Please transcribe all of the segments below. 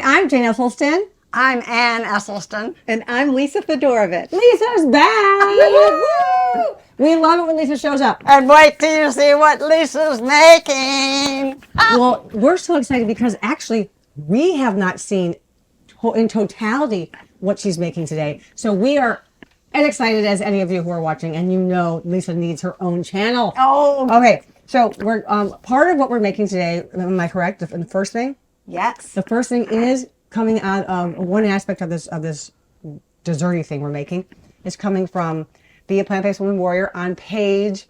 I'm Jane Esselstyn. I'm Ann Esselstyn. And I'm Lisa Fedorovich. Lisa's back! We love it when Lisa shows up. And wait till you see what Lisa's making. Well, we're so excited because actually we have not seen in totality what she's making today. So we are as excited as any of you who are watching, and you know Lisa needs her own channel. Oh. Okay, so we're part of what we're making today, am I correct? The first thing? Yes. The first thing is coming out of one aspect of this desserty thing we're making is coming from Be a Plant-Based Woman Warrior on page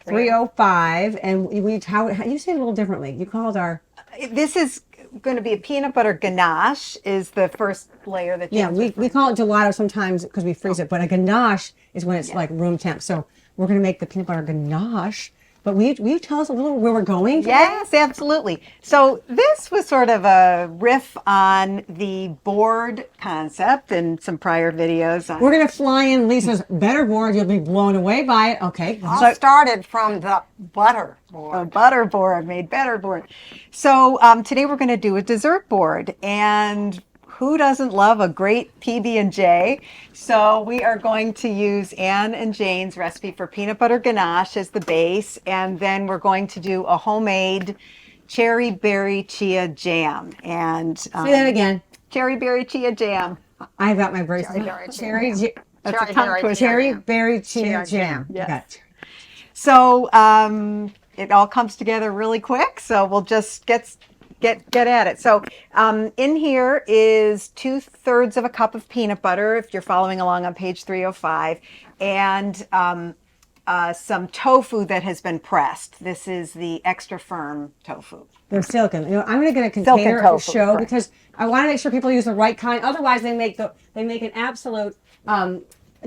305, and how you say it a little differently. You called our This is going to be a peanut butter ganache is the first layer that we call it gelato sometimes because we freeze it, but a ganache is when it's like room temp. So we're going to make the peanut butter ganache. But will you tell us a little where we're going today? Yes, absolutely. So this was sort of a riff on the board concept in some prior videos. We're going to fly in Lisa's better board. You'll be blown away by it. Okay. All started from the butter board. A butter board made better board. So today we're going to do a dessert board, and who doesn't love a great PB&J? So we are going to use Ann and Jane's recipe for peanut butter ganache as the base, and then we're going to do a homemade cherry berry chia jam. And say that again. Cherry berry chia jam. I've got my bracelet. Cherry berry chia jam. Yes. Got So it all comes together really quick. So we'll just get at it. So in here is 2/3 of a cup of peanut butter, if you're following along on page 305, and some tofu that has been pressed. This is the extra firm tofu. They're silken. You know, I'm going to get a container to show because I want to make sure people use the right kind. Otherwise, they make an absolute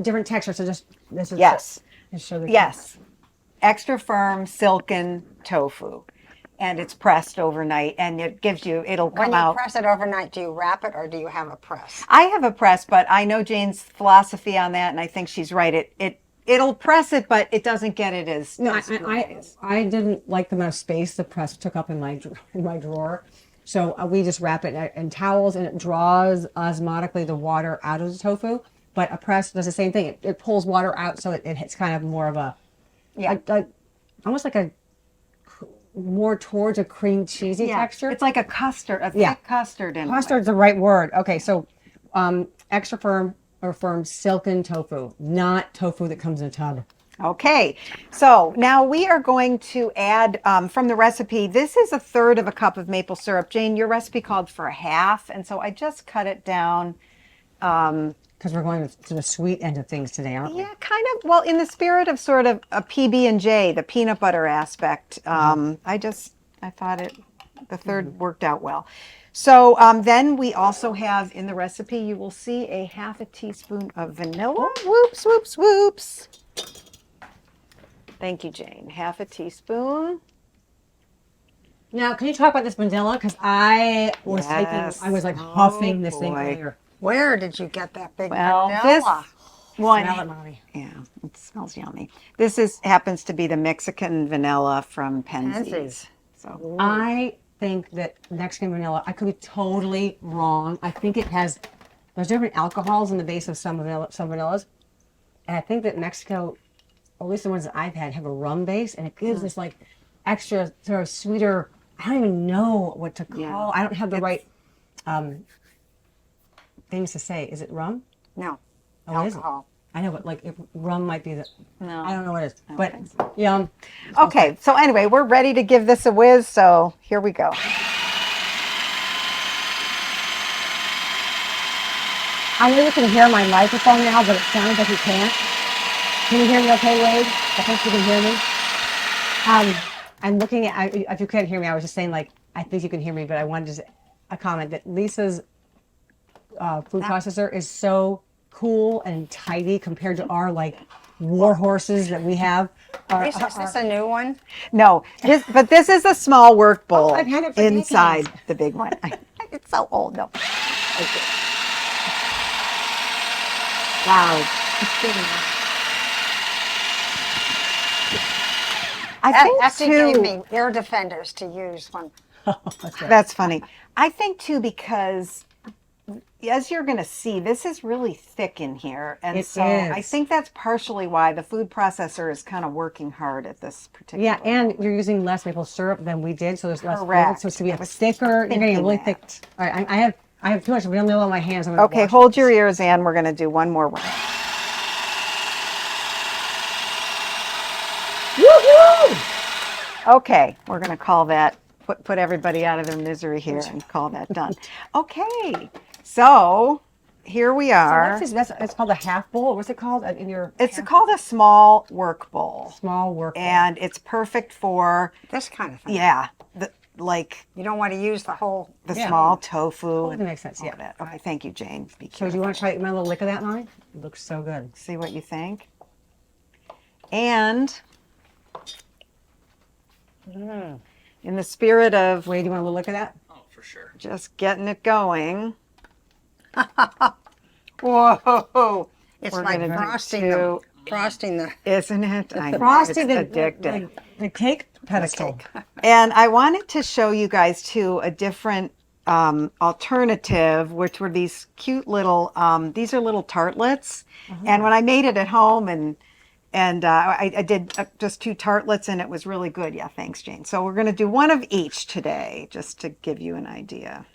different texture. So just this is Yes, just show the yes, extra firm silken tofu. And it's pressed overnight, and it'll come out. When you press it overnight, do you wrap it or do you have a press? I have a press, but I know Jane's philosophy on that, and I think she's right. It'll press it, but it doesn't get it as. No, as I didn't like the amount of space the press took up in my drawer, so we just wrap it in towels, and it draws osmotically the water out of the tofu. But a press does the same thing. It pulls water out, so it's kind of more of a almost like a more towards a cream cheesy texture. It's like a custard, a thick custard. Custard's the right word. Okay, so extra firm or firm silken tofu, not tofu that comes in a tub. Okay, so now we are going to add from the recipe. This is 1/3 of a cup of maple syrup. Jane, your recipe called for 1/2, and so I just cut it down. Because we're going to the sweet end of things today, aren't we? Yeah, kind of. Well, in the spirit of sort of a PB&J, the peanut butter aspect, I thought the third worked out well. So then we also have in the recipe, you will see a 1/2 teaspoon of vanilla. Whoops, whoops, whoops. Thank you, Jane. 1/2 teaspoon. Now, can you talk about this vanilla? Because I was huffing this thing earlier. Where did you get that big Well, vanilla? this one, Smell it, Mommy. yeah, it smells yummy. This happens to be the Mexican vanilla from Penzeys. So I think that Mexican vanilla, I could be totally wrong. I think there's different alcohols in the base of some vanillas. And I think that Mexico, or at least the ones that I've had, have a rum base, and it gives this like extra sort of sweeter, I don't even know what to call. Yeah. I don't have the right things to say. Is it rum? No. Oh, it isn't. Alcohol. I know, but like if rum might be No. I don't know what it is. I But don't think so. yeah. Okay, so anyway, we're ready to give this a whiz, so here we go. I know you can hear my microphone now, but it sounds like you can't. Can you hear me okay, Wade? I think you can hear me. I'm looking at, if you can't hear me, I was just saying, like, I think you can hear me, but I wanted to a comment that Lisa's food processor is so cool and tidy compared to our, like, war horses that we have. Is this a new one? No, but this is a small work bowl I've had it for inside decades. the big one. It's so old, no. Okay. Wow. I think Effie gave too. me ear defenders to use when. That's right. That's funny. I think too because as you're going to see, this is really thick in here. And It so I is. think that's partially why the food processor is kind of working hard at this particular. Yeah, and you're using less maple syrup than we did, so there's less fluid, Correct. so it's going to I be a was thicker. You're getting a thinking really that. thick. All right, I have too much vanilla on my hands. I'm gonna Okay, wash hold this. your ears, Ann. We're going to do one more round. Woohoo! Okay, we're going to call that, put everybody out of their misery here and call that done. Okay, so here we So are. what's this? It's called a half bowl. What's it called in your? It's called a small work bowl. Small work bowl. And it's perfect for, This kind of thing. yeah, like You don't want to use the whole. the Yeah. small tofu. Totally and makes sense, all yeah. that. Okay, thank you, Jane. Be So do careful. you want to try my little lick of that, Molly? It looks so good. See what you think. And in the spirit of Wade, do you want a little lick of that? Oh, for sure. just getting it going, Whoa! It's we're like gonna frosting the. isn't it? I know, Frosty, it's addicting. the cake pedestal. And I wanted to show you guys too a different alternative, which were these cute little, these are little tartlets. And when I made it at home and I did just 2 tartlets and it was really good. Yeah, thanks, Jane. So we're going to do one of each today, just to give you an idea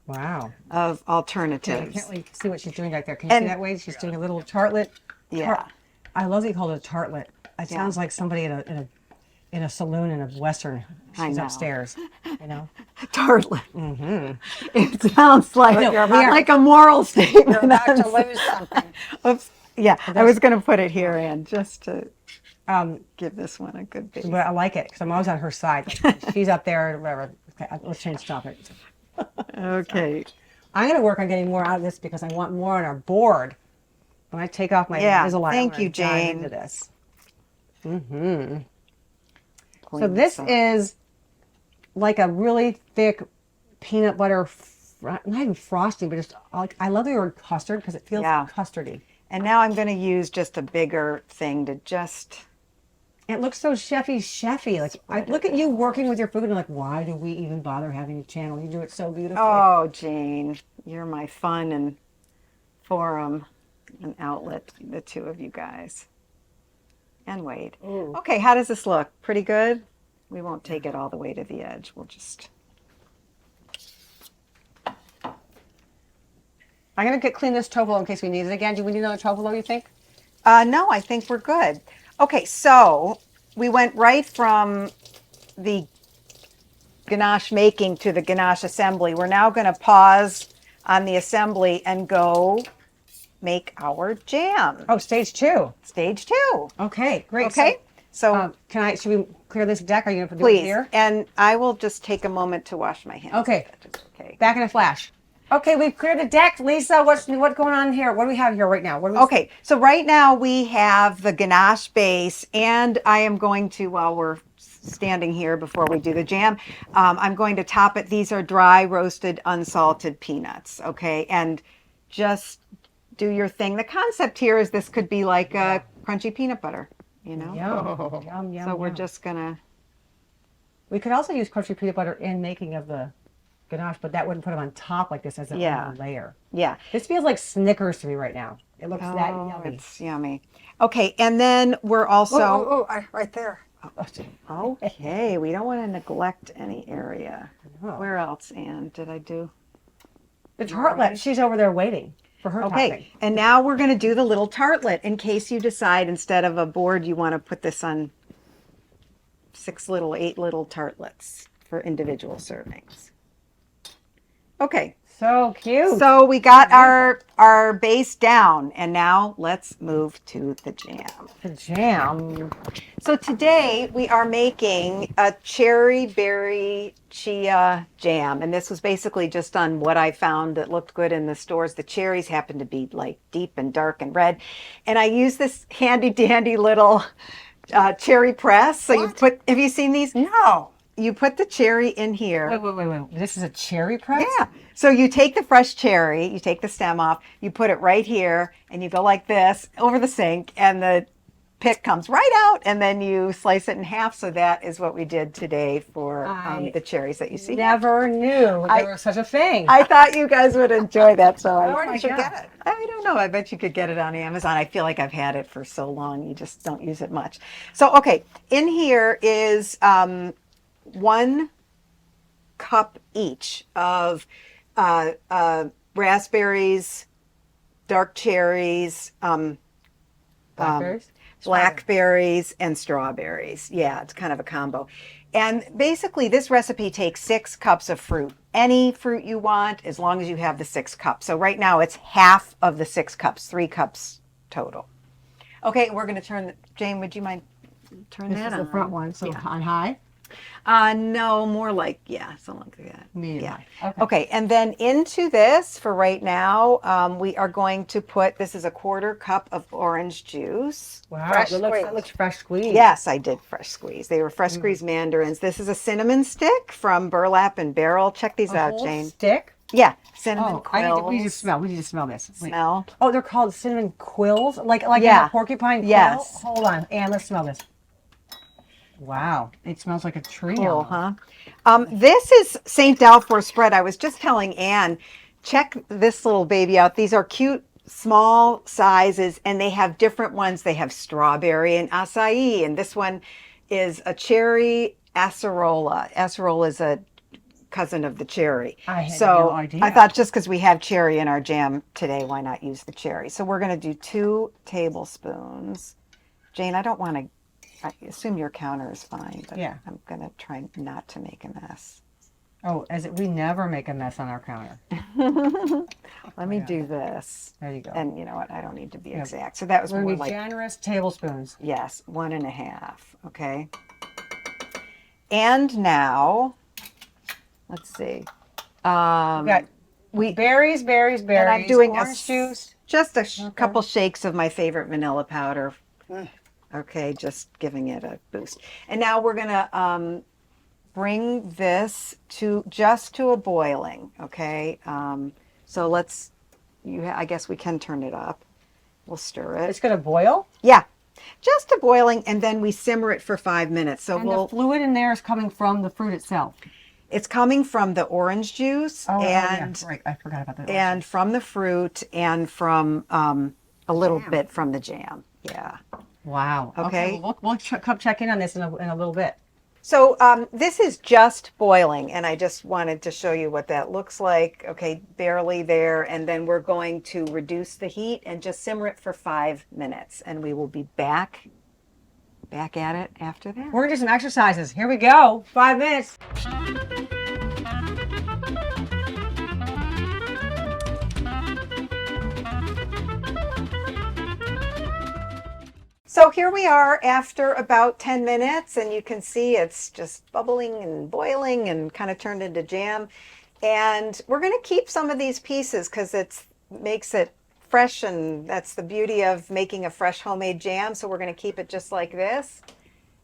Wow. of I alternatives. can't really see what she's doing back there. Can you see And- that, Wade? She's doing a little tartlet. Yeah. I love that you called it a tartlet. It sounds like somebody in a saloon in a western. I She's know. upstairs. You know. Tartlet. It sounds like, No, like a moral statement. You're about to lose something. Oops. Yeah, I was going to put it here, Ann, just to Um, give this one a good base. but I like it because I'm always on her side. She's up there or whatever. Okay, let's change topic. Okay. I'm going to work on getting more out of this because I want more on our board. When I take off my Yeah, Invisalign, thank I'm gonna you, dive Jane. into this. Clean So this up. is like a really thick peanut butter, not even frosting, but just like I love the word custard because it feels Yeah. custardy. And now I'm going to use just a bigger thing to just, It looks so chefy. Like I look at you working with your food and I'm like, why do we even bother having a channel? You do it so beautifully. oh, Jane, you're my fun and forum and outlet, the two of you guys. And Wade. Ooh. Okay, how does this look? Pretty good? We won't take it all the way to the edge. We'll just, I'm gonna clean this tofu in case we need it again. Do we need another tofu, you think? no, I think we're good. Okay, so we went right from the ganache making to the ganache assembly. We're now going to pause on the assembly and go make our jam. Oh, stage 2. Stage 2. Okay, great. Okay, so Should we clear this deck? Are you gonna do it please, here? and I will just take a moment to wash my hands. Okay. Okay. Back in a flash. Okay, we've cleared the deck. Lisa, what's going on here? What do we have here right now? What do we Okay, so right now we have the ganache base, and I am going to, while we're standing here before we do the jam, I'm going to top it. These are dry roasted unsalted peanuts, okay? And just do your thing. The concept here is this could be like a crunchy peanut butter, you know? Yum, yum, So we're yum. just gonna, We could also use crunchy peanut butter in making of the ganache, but that wouldn't put them on top like this as a Yeah. layer. yeah. This feels like Snickers to me right now. It looks that Oh, yummy. it's yummy. Okay, and then we're also, Right there. okay, we don't want to neglect any area. Oh. Where else, Anne? Did I do? The tartlet, she's over there waiting for her Okay, topping. and now we're going to do the little tartlet in case you decide instead of a board you want to put this on 8 little tartlets for individual servings. Okay, So cute. so we got our base down and now let's move to the jam. the jam. So today we are making a cherry berry chia jam. And this was basically just on what I found that looked good in the stores. The cherries happen to be like deep and dark and red. And I use this handy dandy little cherry press. So you put, have you seen these? No. You put the cherry in here. Wait. This is a cherry press? Yeah. So you take the fresh cherry, you take the stem off, you put it right here, and you go like this over the sink, and the pit comes right out, and then you slice it in half. So that is what we did today for the cherries that you see. Never knew there was such a thing. I thought you guys would enjoy that. So Where did you get it? I don't know. I bet you could get it on Amazon. I feel like I've had it for so long. You just don't use it much. So, okay. In here is 1 cup each of raspberries, dark cherries, blackberries, and strawberries. Yeah, it's kind of a combo. And basically, this recipe takes 6 cups of fruit. Any fruit you want, as long as you have the 6 cups. So right now, it's half of the 6 cups, 3 cups total. Okay, we're going to turn. Jane, would you mind turn This that is on? the front one, so on high. No, more like, something like that. Medium. Yeah. Okay, and then into this for right now, we are going to put, this is a 1/4 cup of orange juice. Wow, Fresh that looks fresh squeezed. Yes, I did fresh squeeze. They were fresh squeezed mandarins. This is a cinnamon stick from Burlap and Barrel. Check these out, Whole Jane. stick? Yeah, cinnamon Oh, quills. we need to smell. We need to smell this. Wait. Smell. Oh, they're called cinnamon quills? Like Yeah. in a porcupine quill? Yes. Hold on, Anne, let's smell this. Wow, it smells like a tree. Cool, almost. huh? This is St. Dalfor spread. I was just telling Anne, check this little baby out. These are cute, small sizes, and they have different ones. They have strawberry and acai, and this one is a cherry acerola. Acerola is a cousin of the cherry. I had so no idea. I thought just because we have cherry in our jam today, why not use the cherry? So we're going to do 2 tablespoons. Jane, I don't want to, I assume your counter is fine, but Yeah. I'm going to try not to make a mess. Oh, we never make a mess on our counter. Let me do this. There you go. And you know what? I don't need to be exact. So that was We're more going to be like, generous tablespoons. yes, 1.5. Okay. And now, let's see. We got berries, and I'm doing orange juice. just a couple shakes of my favorite vanilla powder. Okay, just giving it a boost. And now we're going to bring this to a boiling, okay? So let's, I guess we can turn it up. We'll stir it. It's going to boil? Yeah, just to boiling, and then we simmer it for 5 minutes. So And the fluid in there is coming from the fruit itself. it's coming from the orange juice Yeah. Right, I forgot about that. and from the fruit and from a little bit from the jam. Yeah. Wow. Okay. Well, we'll come check in on this in a little bit. So this is just boiling, and I just wanted to show you what that looks like. Okay, barely there, and then we're going to reduce the heat and just simmer it for 5 minutes, and we will be back at it after that. We're going to do some exercises. Here we go. 5 minutes. So here we are after about 10 minutes, and you can see it's just bubbling and boiling and kind of turned into jam. And we're going to keep some of these pieces because it makes it fresh, and that's the beauty of making a fresh homemade jam. So we're going to keep it just like this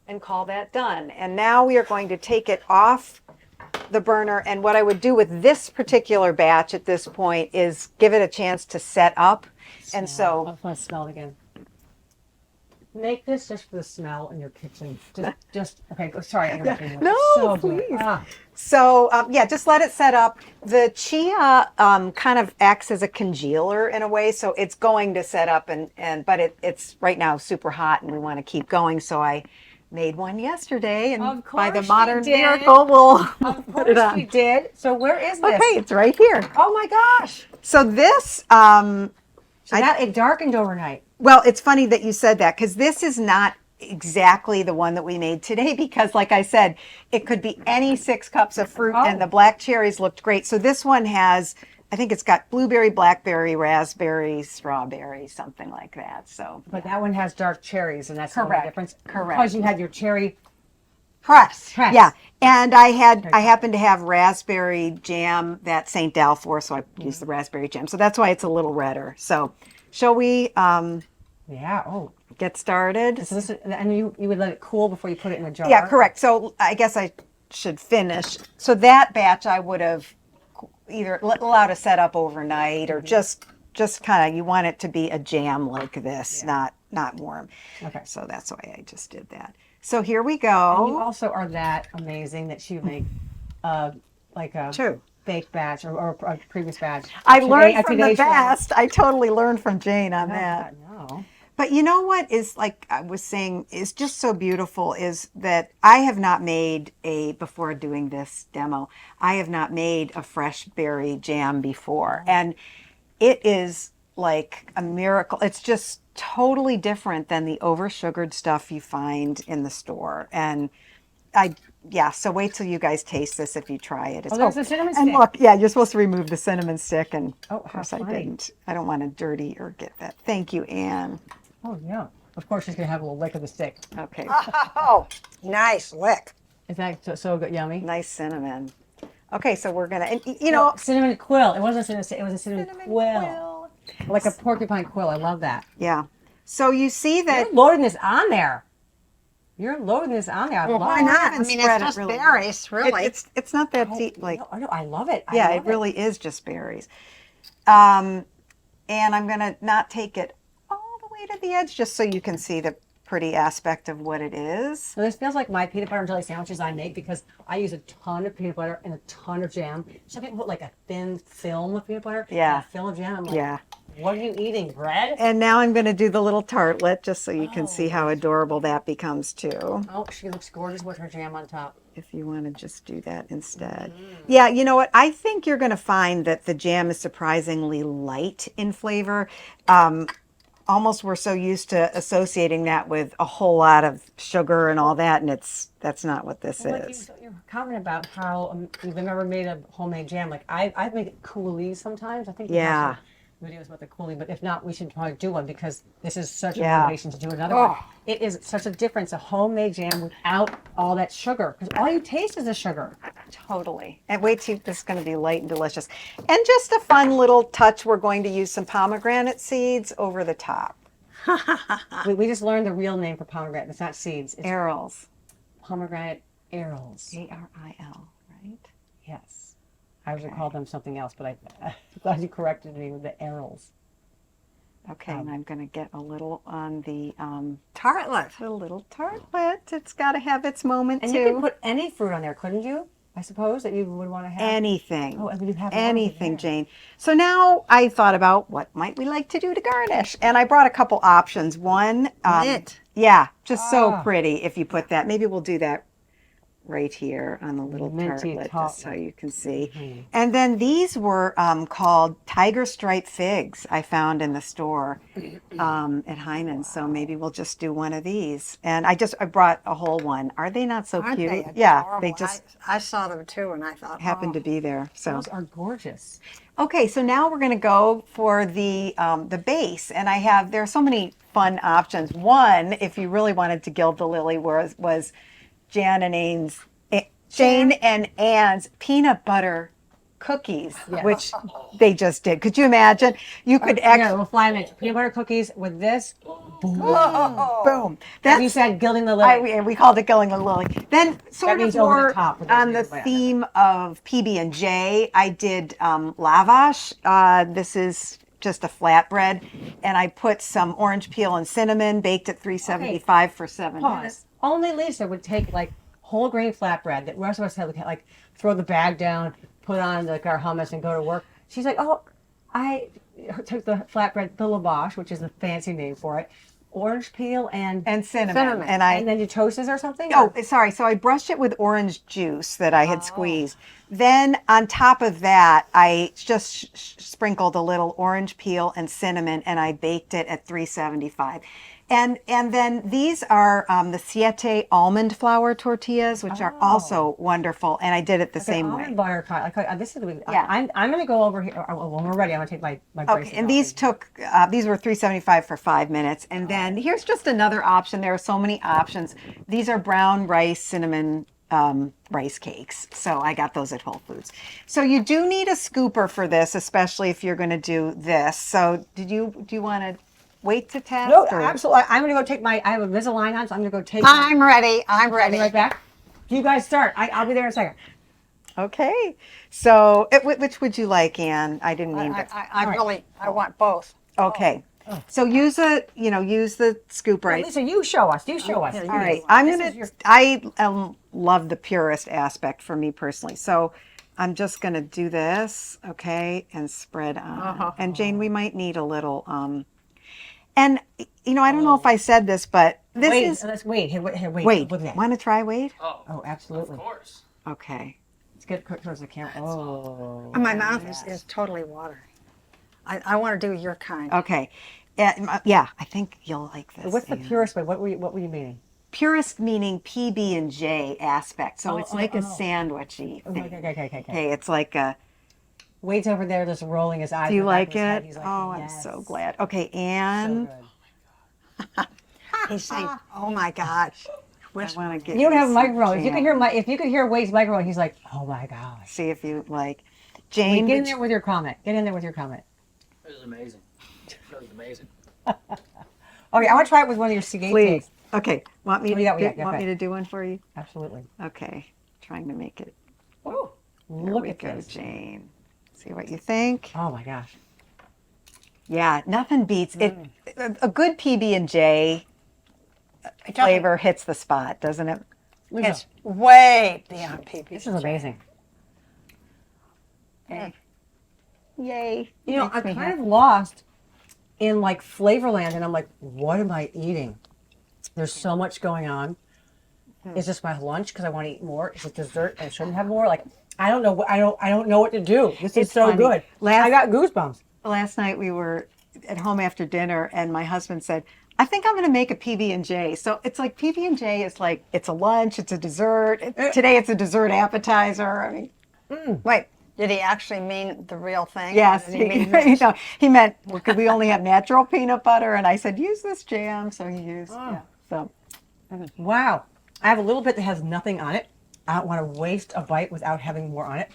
and call that done. And now we are going to take it off the burner. And what I would do with this particular batch at this point is give it a chance to set up. And so I want to smell it again. Make this just for the smell in your kitchen. Just okay. Sorry, I interrupted you. No, So please. good. So yeah, just let it set up. The chia kind of acts as a congealer in a way, so it's going to set up, but it's right now super hot, and we want to keep going. So I made one yesterday, and Of by the course modern you did. miracle, we'll Of put it course on. we did. So where is this? Okay, it's right here. Oh my gosh. So this, So that it darkened overnight. well, it's funny that you said that because this is not exactly the one that we made today because like I said, it could be any 6 cups of fruit and the black cherries looked great. So this one has, I think it's got blueberry, blackberry, raspberry, strawberry, something like that. So, But that one has dark cherries, and that's the only Correct. difference. Correct. Because you had your cherry. press. Press. Yeah. And I happen to have raspberry jam that St. Dalfor, so I used the raspberry jam. So that's why it's a little redder. So shall we Yeah. Oh. get started? So this is, and you would let it cool before you put it in a jar. Yeah, correct. So I guess I should finish. So that batch I would have either allowed to set up overnight or just kind of, you want it to be a jam like this, not not warm. Okay. So that's why I just did that. So here we And you go. also are that amazing that you make like a True. fake batch or a previous batch. I Today- learned a from the today's show. best. I totally learned from Jane on No, that. no. But you know what is, like I was saying, is just so beautiful is that I have not made before doing this demo, I have not made a fresh berry jam before. And it is like a miracle. It's just totally different than the over-sugared stuff you find in the store. And yeah, so wait till you guys taste this if you try it. Oh, there's the cinnamon and stick. look, yeah, you're supposed to remove the cinnamon stick, and Oh, of course how I funny. didn't. I don't want to dirty or get that. Thank you, Anne. Oh, yeah. Of course, she's going to have a little lick of the stick. Okay, Oh, nice lick. Is that so good? Yummy? nice cinnamon. Okay, so we're gonna, and you know, No, cinnamon quill. It wasn't a cinnamon stick. It was a cinnamon, quill. Like a porcupine quill. I love that. yeah. So you see that You're loading this on there. You're loading this on there. I Well, love why it. not? I haven't mean, spread it's it just really berries, really. it's not that deep. Like, No, I love it. I yeah, love it really is just berries. And I'm gonna not take it all the way to the edge, just so you can see the pretty aspect of what it is. So this feels like my peanut butter and jelly sandwiches I make because I use a ton of peanut butter and a ton of jam. Some people put like a thin film of peanut butter Yeah. and a film of jam. I'm like, Yeah. what are you eating, bread? And now I'm going to do the little tartlet just so you can see how adorable that becomes too. Oh, she looks gorgeous with her jam on top. If you want to just do that instead. Yeah, you know what? I think you're going to find that the jam is surprisingly light in flavor. Almost we're so used to associating that with a whole lot of sugar and all that, and that's not what this Well, like is. you're commenting about how you've never made a homemade jam. Like I make coulis sometimes. I think we have Yeah. some videos about the coulis, but if not, we should probably do one because this is such a Yeah. motivation to do another one. It is such a difference, a homemade jam without all that sugar, because all you taste is the sugar. Totally. And wait till this is going to be light and delicious. And just a fun little touch, we're going to use some pomegranate seeds over the top. We just learned the real name for pomegranate. It's not seeds. It's Arils. pomegranate arils. A-R-I-L, right? Yes. I would call them something else, but I'm glad you corrected me with the arils. Okay, and I'm going to get a little on the Tartlet. a little tartlet. It's got to have its moment And too. you could put any fruit on there, couldn't you? I suppose that you would want to have. Anything. Oh, and you have more of it anything, there. Jane. So now I thought about what might we like to do to garnish, and I brought a couple options. One, Mint. yeah, just so pretty if you put that. Maybe we'll do that right here on the little Minty tartlet, just so tartlet. you can see. And then these were called tiger stripe figs I found in the store at Hyman's. So maybe we'll just do one of these. And I brought a whole one. Are they not so Aren't cute? they Yeah, adorable? they just I saw them too, and I thought, happened to be there. So. Those are gorgeous. Okay, so now we're going to go for the base, and there are so many fun options. One, if you really wanted to gild the lily, was Jane and Anne's peanut butter cookies, which they just did. Could you imagine? You could Yeah, actually we'll fly them in. Peanut butter cookies with this. boom. You said gilding the lily. We called it Gilling the Lily. Then sort of means over the more top for those on of the you who haven't. theme of PB&J, I did lavash. This is just a flatbread, and I put some orange peel and cinnamon, baked at 375 for 7 minutes. Pause. Only Lisa would take like whole grain flatbread that the rest of us had like throw the bag down, put on like our hummus and go to work. She's like, oh, I took the flatbread, the lavash, which is the fancy name for it, orange peel and Cinnamon. and then you toast it or something? Oh, Or- sorry. So I brushed it with orange juice that I had squeezed. Then on top of that, I just sprinkled a little orange peel and cinnamon, and I baked it at 375. And then these are the Siete almond flour tortillas, which are also wonderful. And I did it the same way. almond butter. Like, this is Yeah. I'm going to go over here. When we're ready, I'm going to take my bracelet Okay, and off. these were 375 for 5 minutes. And then here's just another option. There are so many options. These are brown rice cinnamon rice cakes. So I got those at Whole Foods. So you do need a scooper for this, especially if you're going to do this. So do you want to wait to test? No, or- absolutely. I'm going to go take I have a Invisalign on, so I'm going to go take I'm ready. I'm I'll be ready. right back. You guys start. I'll be there in a second. Okay. So which would you like, Anne? I didn't mean to. I want both. Okay. So use the scoop right. Lisa, you show us. You show us. yeah, you All right, This is your- I love the purist aspect for me personally. So I'm just gonna do this, okay, and spread on. And Jane, we might need a little, and I don't know if I said this, but this Wait, is, let's wait. Here, wait. wait, Look at that. want to try Wade? Oh, absolutely. Of course. Okay. Let's get towards the camera. Oh. My mouth is totally watering. I want to do your kind. Okay. Yeah, I think you'll like this. What's the Anna. purest way? What were you meaning? Purist meaning PB and J aspect. So it's like a oh. sandwichy thing. Okay. Okay, it's like a. Wade's over there just rolling his eyes. Do you in the back like of his head. it? He's like, Oh, I'm yes. so glad. Okay, So and good. He's saying, "Oh my gosh." I want to get. You don't have a some microphone. If you could jam. hear if you could hear Wade's microphone, he's like, "Oh my gosh." See if you like. Wade, Jane, get in there with your comment. Get in there with your comment. It was amazing. It was amazing. Okay, I want to try it with one of your Seagate please. tapes. Okay, want me Oh, to yeah, want okay. me to do one for you? Absolutely. Okay, trying to make it. Ooh, There look we at go, this. Jane. See what you think. Oh my gosh. Yeah, nothing beats it. A good PB and J flavor hits the spot, doesn't it? Lisa, It's way beyond PB. this is amazing. Yay! You know, Makes I'm me kind happy. of lost in like Flavorland, and I'm like, what am I eating? There's so much going on. Is this my lunch because I want to eat more? Is it dessert? I shouldn't have more. Like, I don't know. I don't know what to do. This is It's so funny. good. I got goosebumps. Last night we were at home after dinner, and my husband said, "I think I'm going to make a PB and J." So it's like PB and J is like it's a lunch, it's a dessert. Today it's a dessert appetizer. I mean, Wait, did he actually mean the real thing? yes, Or did he mean he meant well, could we only have natural peanut butter? And I said, use this jam. So he used. Yeah. So Wow. I have a little bit that has nothing on it. I don't want to waste a bite without having more on it.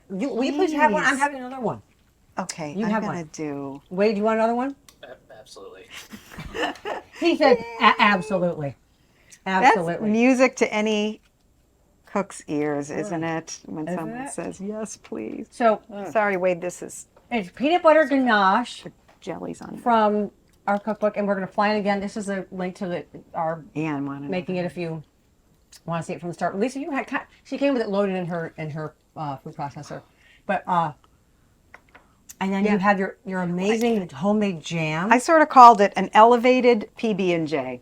Will you please have one? I'm Please. having another one. okay, You I'm have going one. to do. Wade, do you want another one? Absolutely. He said, absolutely. That's Absolutely. music to any cook's ears, isn't it? When Isn't someone it? says, "Yes, please." So Sorry, Wade. This is it's peanut butter ganache jellies on it. from our cookbook, and we're going to fly it again. This is a link to our And wanted making it if you want to see it from the start. Lisa, you had she came with it loaded in her food processor, but and then you have your amazing homemade jam. I sort of called it an elevated PB and J,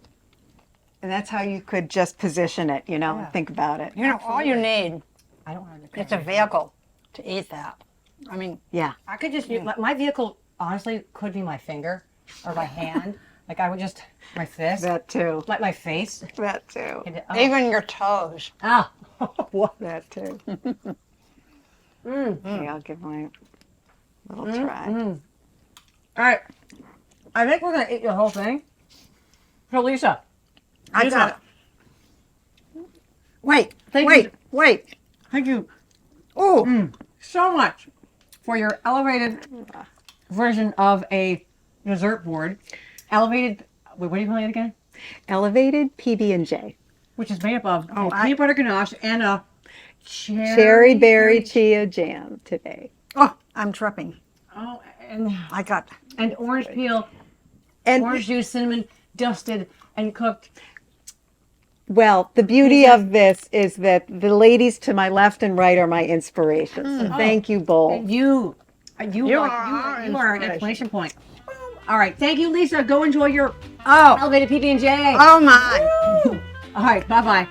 and that's how you could just position it. And think about it. You know, all you need I don't want to. is a vehicle to eat that. I mean, Yeah. I could just use my vehicle. Honestly, could be my finger or my hand. Like I would just my fist, That too. like my face. That too. even your toes. Ah, what? That too. Okay, I'll give my little try. All right, I think we're gonna eat the whole thing. So Lisa, I got it. Wait, Thank wait, you. wait. thank you Ooh, so much for your elevated version of a dessert board. Elevated. Wait, what do you call it again? Elevated PB and J. Which is made up of Oh, peanut butter ganache and a Cherry berry chia jam today. oh, I'm tripping. Oh, and I got. orange peel, And orange juice, cinnamon, dusted and cooked. well, the beauty of this is that the ladies to my left and right are my inspiration. So thank you both. And you are you are an exclamation point. All right, thank you, Lisa. Go enjoy your Oh, elevated PB&J. oh my. All right, bye bye.